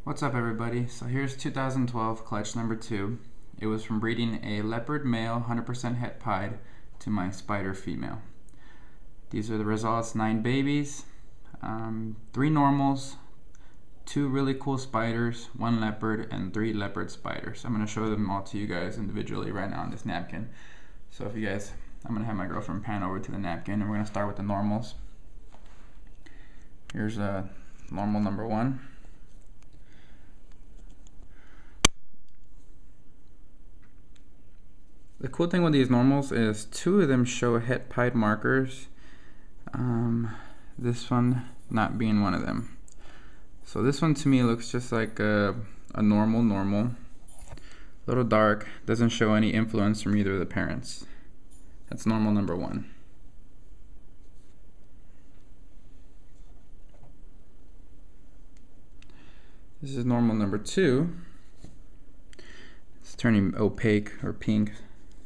What's up, everybody? So here's 2012 clutch number 2. It was from breeding a leopard male 100% het pied to my spider female. These are the results: 9 babies, 3 normals, 2 really cool spiders, 1 leopard, and 3 leopard spiders. I'm going to show them all to you guys individually right now on this napkin. So if you guys, I'm going to have my girlfriend pan over to the napkin, and we're going to start with the normals. Here's normal number 1. The cool thing with these normals is 2 of them show het pied markers. This one not being one of them. So this one to me looks just like a normal. A little dark, doesn't show any influence from either of the parents. That's normal number 1. This is normal number 2. It's turning opaque or pink,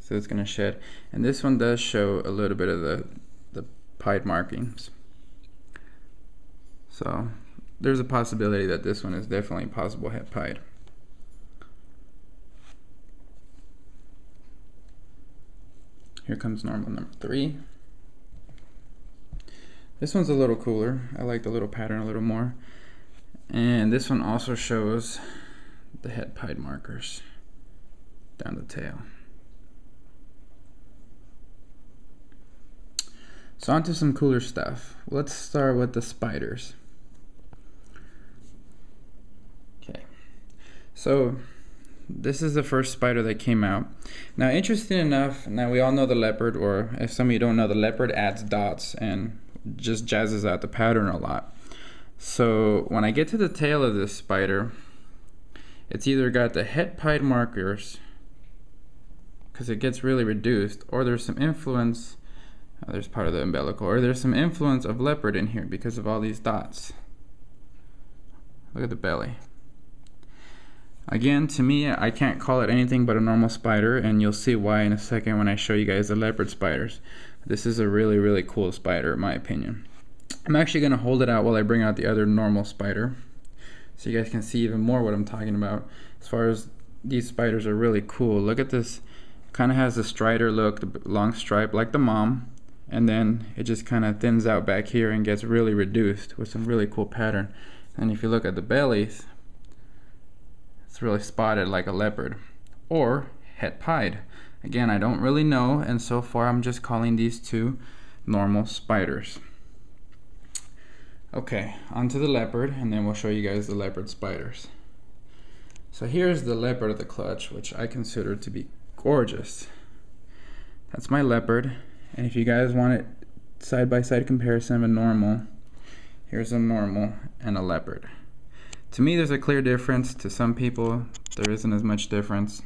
so it's going to shed. And this one does show a little bit of the pied markings. So there's a possibility that this one is definitely possible het pied. Here comes normal number 3. This one's a little cooler. I like the little pattern a little more. And this one also shows the het pied markers down the tail. So on to some cooler stuff. Let's start with the spiders. Okay, so this is the first spider that came out. Now, interesting enough, now we all know the leopard, or if some of you don't know, the leopard adds dots and just jazzes out the pattern a lot. So when I get to the tail of this spider, it's either got the het pied markers, because it gets really reduced, or there's some influence. There's part of the umbilical, or there's some influence of leopard in here because of all these dots. Look at the belly. Again, to me, I can't call it anything but a normal spider, and you'll see why in a second when I show you guys the leopard spiders. This is a really cool spider in my opinion. I'm actually going to hold it out while I bring out the other normal spider, so you guys can see even more what I'm talking about. As far as these spiders are really cool. Look at this, kind of has the strider look, the long stripe like the mom. And then it just kind of thins out back here and gets really reduced with some really cool pattern. And if you look at the bellies, it's really spotted like a leopard or het pied. Again, I don't really know, and so far I'm just calling these 2 normal spiders. Okay, onto the leopard, and then we'll show you guys the leopard spiders. So here's the leopard of the clutch, which I consider to be gorgeous. That's my leopard. And if you guys want it side-by-side comparison of a normal, here's a normal and a leopard. To me, there's a clear difference. To some people, there isn't as much difference.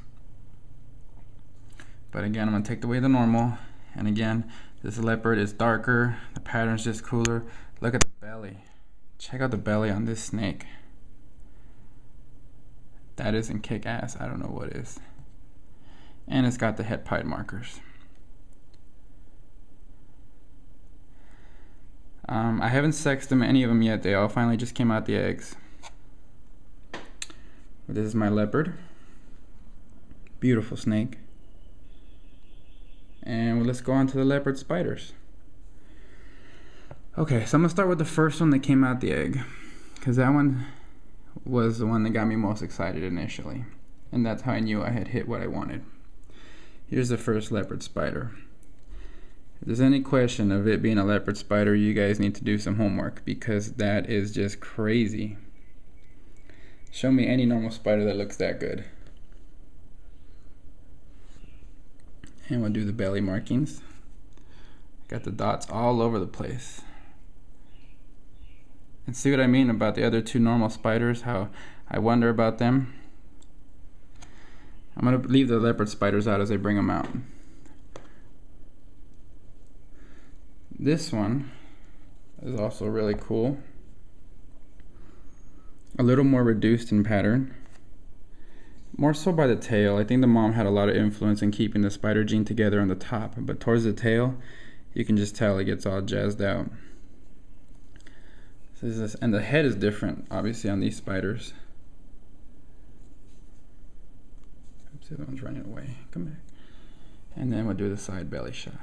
But again, I'm going to take away the normal. And again, this leopard is darker. The pattern's just cooler. Look at the belly. Check out the belly on this snake. That isn't kick-ass. I don't know what is. And it's got the het pied markers. I haven't sexed them, any of them yet. They all finally just came out the eggs. This is my leopard. Beautiful snake. And let's go on to the leopard spiders. Okay, so I'm going to start with the first one that came out the egg, because that one was the one that got me most excited initially. And that's how I knew I had hit what I wanted. Here's the first leopard spider. If there's any question of it being a leopard spider, you guys need to do some homework, because that is just crazy. Show me any normal spider that looks that good. And we'll do the belly markings. Got the dots all over the place. And see what I mean about the other 2 normal spiders, how I wonder about them. I'm going to leave the leopard spiders out as I bring them out. This one is also really cool. A little more reduced in pattern. More so by the tail. I think the mom had a lot of influence in keeping the spider gene together on the top, but towards the tail, you can just tell it gets all jazzed out. So this, and the head is different, obviously, on these spiders. See, the other one's running away. Come back. And then we'll do the side belly shot.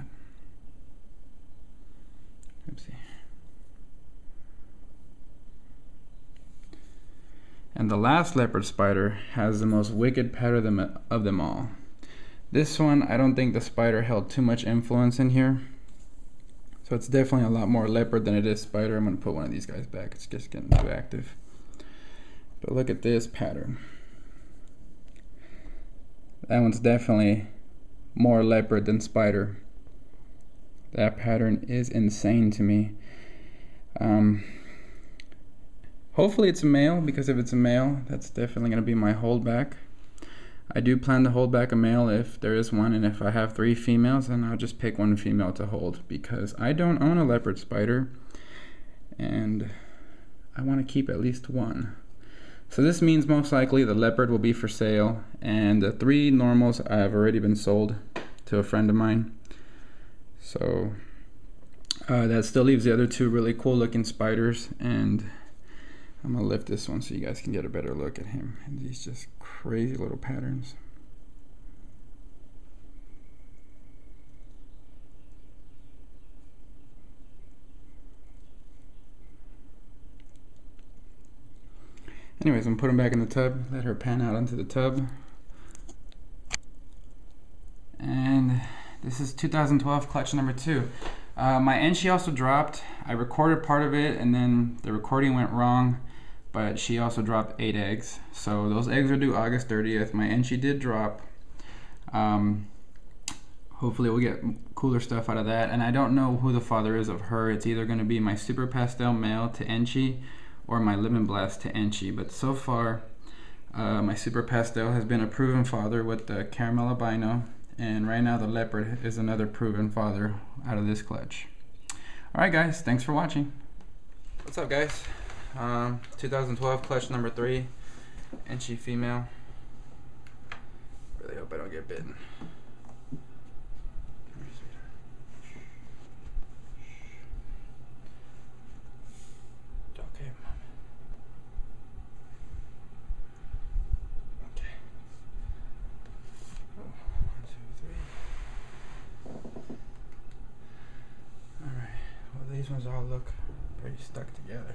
Oopsie. And the last leopard spider has the most wicked pattern of them all. This one, I don't think the spider held too much influence in here. So it's definitely a lot more leopard than it is spider. I'm going to put one of these guys back. It's just getting too active. But look at this pattern. That one's definitely more leopard than spider. That pattern is insane to me. Hopefully it's a male, because if it's a male, that's definitely going to be my holdback. I do plan to hold back a male if there is one, and if I have 3 females, then I'll just pick one female to hold, because I don't own a leopard spider, and I want to keep at least one. So this means most likely the leopard will be for sale, and the 3 normals have already been sold to a friend of mine. So that still leaves the other 2 really cool looking spiders, and I'm gonna lift this one so you guys can get a better look at him and these just crazy little patterns. Anyways, I'm putting back in the tub, let her pan out onto the tub. And this is 2012 clutch number 2. My Enchi also dropped. I recorded part of it and then the recording went wrong, but she also dropped 8 eggs. So those eggs are due August 30th. My Enchi did drop. Hopefully we'll get cooler stuff out of that. And I don't know who the father is of her. It's either going to be my Super Pastel male to Enchi or my Lemon Blast to Enchi. But so far, my Super Pastel has been a proven father with the Caramel Albino. And right now the Leopard is another proven father out of this clutch. Alright guys, thanks for watching. What's up guys? 2012 clutch number 3, Enchi female. Really hope I don't get bitten. Okay, Mom. Okay. Oh, 1, 2, 3. All right. Well, these ones all look pretty stuck together.